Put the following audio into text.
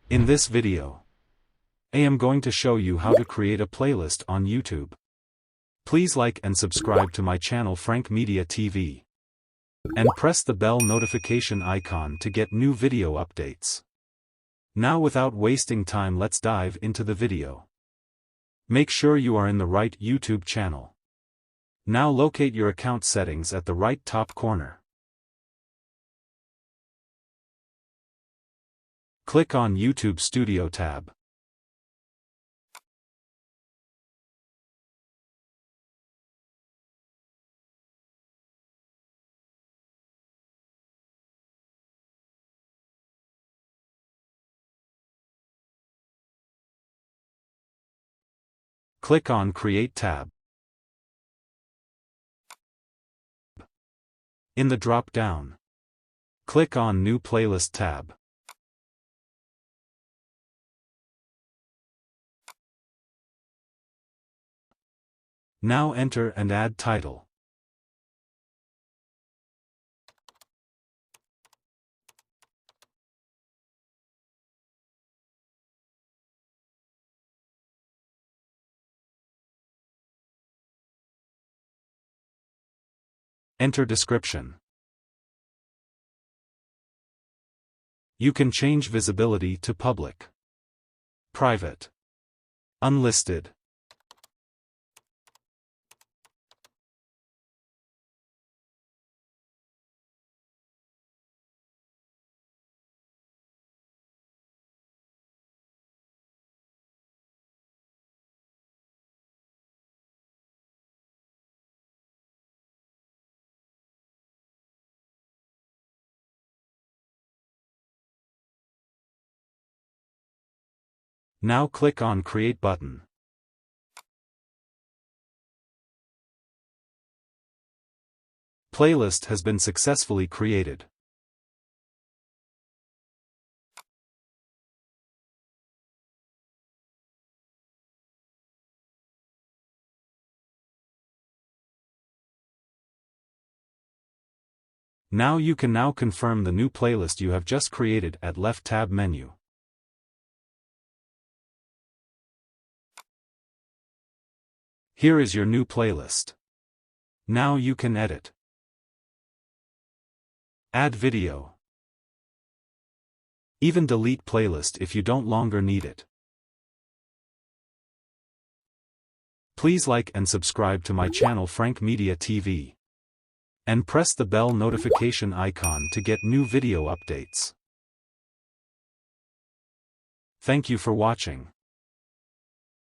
In this video, I am going to show you how to create a playlist on YouTube. Please like and subscribe to my channel Frank Media TV. And press the bell notification icon to get new video updates. Now without wasting time, let's dive into the video. Make sure you are in the right YouTube channel. Now locate your account settings at the right top corner. Click on YouTube Studio tab. Click on Create tab. In the drop-down, click on New Playlist tab. Now enter and add title. Enter description. You can change visibility to public, private, unlisted. Now click on Create button. Playlist has been successfully created. Now you can confirm the new playlist you have just created at left tab menu. Here is your new playlist. Now you can edit. Add video. Even delete playlist if you don't longer need it. Please like and subscribe to my channel Frank Media TV. And press the bell notification icon to get new video updates. Thank you for watching.